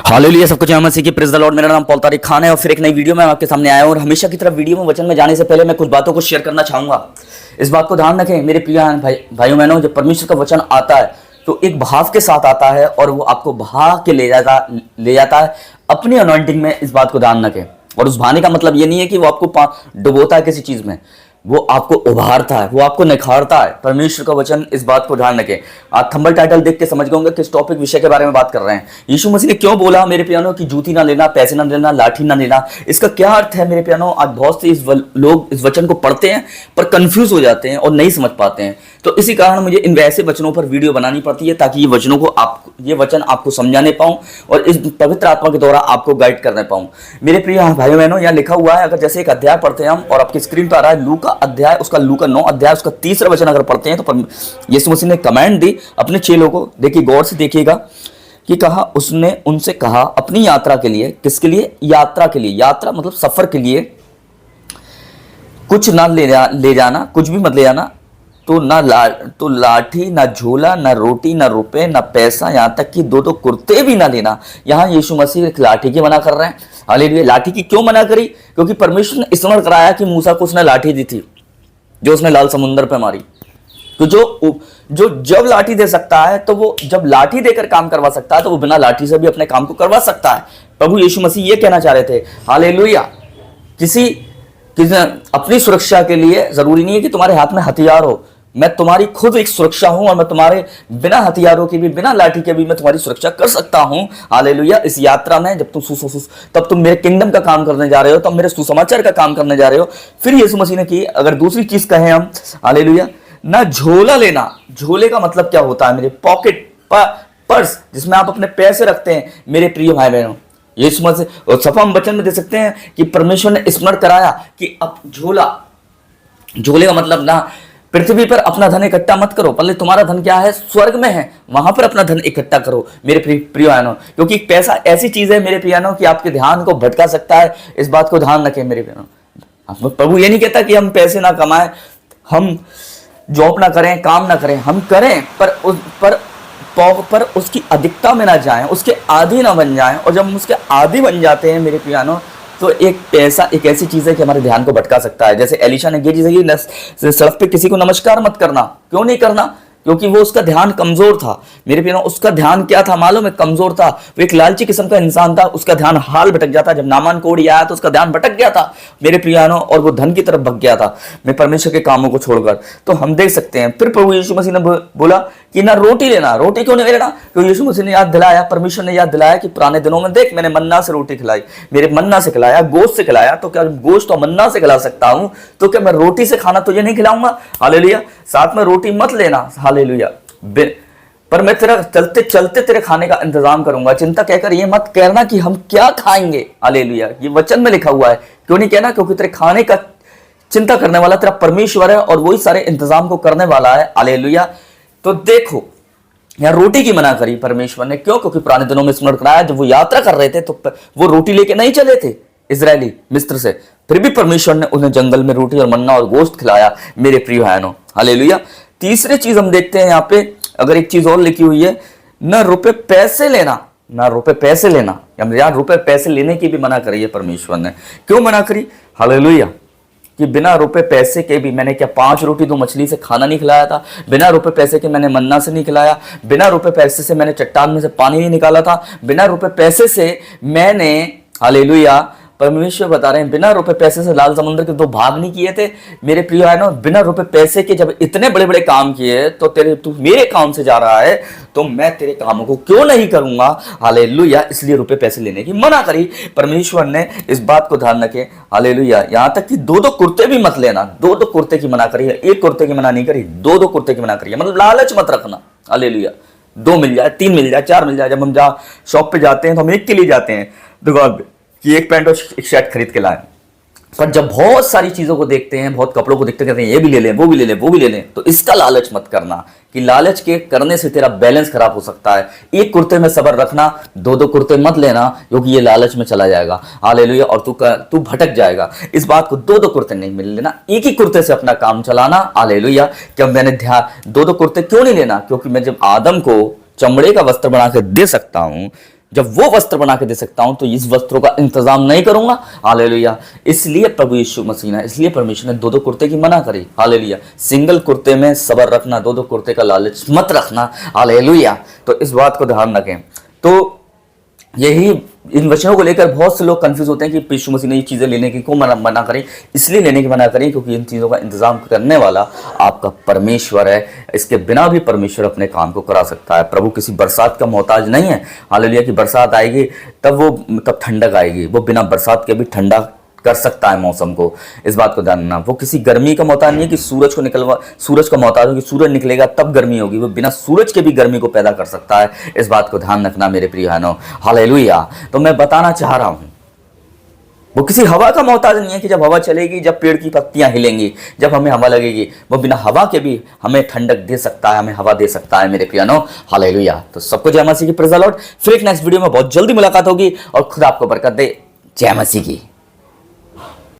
Hallelujah, सबको जय मसीह की, प्रेज़ द लॉर्ड। मेरा नाम पॉल तारिक खान है और फिर एक नई वीडियो में आपके सामने आया हूं। और हमेशा की तरह वीडियो में वचन में जाने से पहले मैं कुछ बातों को शेयर करना चाहूंगा। इस बात को ध्यान रखें मेरे प्रिय भाइयों बहनों, जब परमेश्वर का वचन आता है तो एक भाव के साथ आता है और वो आपको बहा के ले जाता है अपनी अनॉइंटिंग में। इस बात को ध्यान रखें। और उस बहाने का मतलब ये नहीं है कि वो आपको डुबोता है किसी चीज में, वो आपको उभारता है, वो आपको निखारता है। परमेश्वर का वचन इस बात को ध्यान रखें। आप थंबल टाइटल देख के समझ गए होंगे किस टॉपिक विषय के बारे में बात कर रहे हैं। यीशु मसीह ने क्यों बोला मेरे प्यानो कि जूती ना लेना, पैसे ना लेना, लाठी ना लेना। इसका क्या अर्थ है मेरे प्यानो? आज बहुत से लोग इस वचन को पढ़ते हैं पर कंफ्यूज हो जाते हैं और नहीं समझ पाते हैं। तो इसी कारण मुझे इन वैसे वचनों पर वीडियो बनानी पड़ती है ताकि ये वचन आपको समझाने पाऊं और इस पवित्र आत्मा के द्वारा आपको गाइड करने पाऊं। मेरे प्रिय भाइयों बहनों, यहाँ लिखा हुआ है, अगर जैसे एक अध्याय पढ़ते हैं हम और आपकी स्क्रीन पर आ रहा है लूका अध्याय, उसका लूका 9 अध्याय, उसका 3रा वचन अगर पढ़ते हैं तो यीशु मसीह ने कमांड दी अपने चेलों को। देखिए, गौर से देखिएगा कि कहा, उसने उनसे कहा अपनी यात्रा के लिए। किसके लिए? यात्रा के लिए। यात्रा मतलब सफर के लिए कुछ ना ले जाना, कुछ भी मत ले जाना। तो लाठी ना झोला ना रोटी ना रुपए ना पैसा, यहाँ तक कि दो कुर्ते भी ना लेना। यहाँ यीशु मसीह एक लाठी की मना कर रहे हैं। हालेलुया। लाठी की क्यों मना करी? क्योंकि परमेश्वर ने स्मरण कराया कि मूसा को उसने लाठी दी थी जो उसने लाल समुद्र पे मारी। तो जो जब लाठी दे सकता है तो वो जब लाठी देकर काम करवा सकता है तो वो बिना लाठी से भी अपने काम को करवा सकता है। प्रभु यीशु मसीह ये कहना चाह रहे थे। हालेलुया। किसी अपनी सुरक्षा के लिए जरूरी नहीं है कि तुम्हारे हाथ में हथियार हो। मैं तुम्हारी खुद एक सुरक्षा हूं और मैं तुम्हारे बिना हथियारों की भी, बिना लाठी के भी मैं तुम्हारी सुरक्षा कर सकता हूं। हालेलुया। इस यात्रा में जब तब तुम मेरे किंगडम का काम करने जा रहे हो, तब मेरे सुसमाचार का काम करने जा रहे हो। फिर यीशु मसीह ने की, अगर दूसरी चीज कहें हम, हालेलुया, ना झोला लेना। झोले का मतलब क्या होता है? मेरे पॉकेट पर्स जिसमें आप अपने पैसे रखते हैं। मेरे प्रिय भाई बहनों, यीशु मसीह सफा हम वचन में दे सकते हैं कि परमेश्वर ने स्मरण कराया कि अब झोले का मतलब ना पृथ्वी पर अपना धन इकट्ठा मत करो, पहले तुम्हारा धन क्या है? स्वर्ग में है, वहां पर अपना धन इकट्ठा करो मेरे प्रियानो। क्योंकि पैसा ऐसी चीज है मेरे प्रियानो कि आपके ध्यान को भटका सकता है। इस बात को ध्यान रखें मेरे प्रियानो। प्रभु ये नहीं कहता कि हम पैसे ना कमाएं, हम जॉब ना करें, काम ना करें, हम करें पर उसकी अधिकता में ना जाएं, उसके आदी ना बन जाएं। और जब हम उसके आदी बन जाते हैं मेरे प्रियानो, तो एक पैसा एक ऐसी चीज है कि हमारे ध्यान को भटका सकता है। जैसे एलिशा ने सड़क पे किसी को नमस्कार मत करना। क्यों नहीं करना? क्योंकि वो उसका ध्यान कमजोर था मेरे प्यारों। उसका ध्यान क्या था मालूम है? कमजोर था। वो एक लालची किस्म का इंसान था। उसका ध्यान हाल भटक जाता। जब नामान कोड़ी आया तो उसका ध्यान भटक गया था मेरे प्रियानों, और वो धन की तरफ भग गया था मैं परमेश्वर के कामों को छोड़कर। तो हम देख सकते हैं फिर प्रभु यीशु मसीह ने बोला कि ना रोटी लेना। रोटी क्यों नहीं लेना? क्योंकि यीशु मसीह ने याद दिलाया, परमेश्वर ने याद दिलाया कि पुराने दिनों में देख, मैंने मन्ना से रोटी खिलाई, मेरे मन्ना से खिलाया, गोश्त से खिलाया। तो क्या गोश्त और मन्ना से खिला सकता हूं, तो क्या मैं रोटी से खाना तुझे नहीं खिलाऊंगा? हालेलुया। साथ में रोटी मत लेना। हालेलुया। पर मैं तेरा चलते चलते तेरे खाने का इंतजाम करूंगा। चिंता कहकर ये मत कहना कि हम क्या खाएंगे। हालेलुया। ये वचन में लिखा हुआ है। क्यों नहीं कहना? क्योंकि तेरे खाने का चिंता करने वाला तेरा परमेश्वर है और वही सारे इंतजाम को करने वाला है। हालेलुया। तो देखो, यहाँ रोटी की मना करी परमेश्वर ने। क्यों? क्योंकि पुराने दिनों में स्मरण कराया, जब वो यात्रा कर रहे थे तो वो रोटी लेके नहीं चले थे इजरायली मिस्र से, फिर भी परमेश्वर ने उन्हें जंगल में रोटी और मन्ना और गोश्त खिलाया मेरे प्रिय भाइयों। हालेलुया। तीसरी चीज हम देखते हैं यहाँ पे, अगर एक चीज और लिखी हुई है, ना रुपए पैसे लेना। ना रुपए पैसे लेना, यार रुपए पैसे लेने की भी मना करी है परमेश्वर ने। क्यों मना करी? हालेलुया। कि बिना रुपए पैसे के भी मैंने क्या 5 रोटी 2 मछली से खाना नहीं खिलाया था? बिना रुपए पैसे के मैंने मन्ना से नहीं खिलाया? बिना रुपए पैसे से मैंने चट्टान में से पानी नहीं निकाला था? बिना रुपए पैसे से मैंने, हालेलुया, परमेश्वर बता रहे हैं, बिना रुपए पैसे से लाल समुद्र के 2 भाग नहीं किए थे मेरे प्रिय भाइयों। बिना रुपए पैसे के जब इतने बड़े बड़े काम किए तो तू मेरे काम से जा रहा है तो मैं तेरे कामों को क्यों नहीं करूंगा? हालेलुया। इसलिए रुपए पैसे लेने की मना करी परमेश्वर ने। इस बात को ध्यान रखें। हालेलुया। यहां तक कि 2 कुर्ते भी मत लेना। 2 कुर्ते की मना करी है, 1 कुर्ते की मना नहीं करी, 2 कुर्ते की मना करी है। मतलब लालच मत रखना। हालेलुया। 2 मिल जाए, 3 मिल जाए, 4 मिल जाए। जब हम जहाँ शॉप पे जाते हैं तो हम एक के लिए जाते हैं दुकान पे कि एक पैंट और एक शर्ट खरीद के लाएं। पर जब बहुत सारी चीजों को देखते हैं, बहुत कपड़ों को देखते कहते हैं ये भी ले लें, वो भी ले लें, वो भी ले लें, तो इसका लालच मत करना कि लालच के करने से तेरा बैलेंस खराब हो सकता है। 1 कुर्ते में सब्र रखना, 2 कुर्ते मत लेना, क्योंकि ये लालच में चला जाएगा। हालेलुया। और तू भटक जाएगा। इस बात को 2 कुर्ते नहीं मिल लेना, एक ही कुर्ते से अपना काम चलाना। हालेलुया। क्या मैंने ध्यान 2 कुर्ते क्यों नहीं लेना? क्योंकि मैं जब आदम को चमड़े का वस्त्र बना के दे सकता हूं, जब वो वस्त्र बना के दे सकता हूं तो इस वस्त्रों का इंतजाम नहीं करूंगा। हालेलुया। इसलिए प्रभु यीशु मसीह ने, इसलिए परमेश्वर ने 2-2 कुर्ते की मना करी। हालेलुया। सिंगल कुर्ते में सब्र रखना, 2-2 कुर्ते का लालच मत रखना। हालेलुया। तो इस बात को ध्यान रखें। तो यही इन वचनों को लेकर बहुत से लोग कंफ्यूज होते हैं कि यीशु मसीह ने ये चीज़ें लेने की क्यों मना करी। इसलिए लेने की मना करी क्योंकि इन चीज़ों का इंतजाम करने वाला आपका परमेश्वर है। इसके बिना भी परमेश्वर अपने काम को करा सकता है। प्रभु किसी बरसात का मोहताज नहीं है। हालेलुया। कि बरसात आएगी तब ठंडक आएगी। वो बिना बरसात के भी ठंडा कर सकता है मौसम को। इस बात को ध्यान रखना। वो किसी गर्मी का मोहताज नहीं है कि सूरज का मोहताज हो कि सूरज निकलेगा तब गर्मी होगी। वो बिना सूरज के भी गर्मी को पैदा कर सकता है। इस बात को ध्यान रखना मेरे प्रिय बहनों। हालेलुया। तो मैं बताना चाह रहा हूं, वो किसी हवा का मोहताज नहीं है कि जब हवा चलेगी, जब पेड़ की पत्तियां हिलेंगी, जब हमें हवा लगेगी, वो बिना हवा के भी हमें ठंडक दे सकता है, हमें हवा दे सकता है मेरे प्रियनो। हालेलुया। तो सबको जय मसीह की, प्रेज़ द लॉर्ड। फिर एक नेक्स्ट वीडियो में बहुत जल्दी मुलाकात होगी और खुदा आपको बरकत दे। जय मसीह की।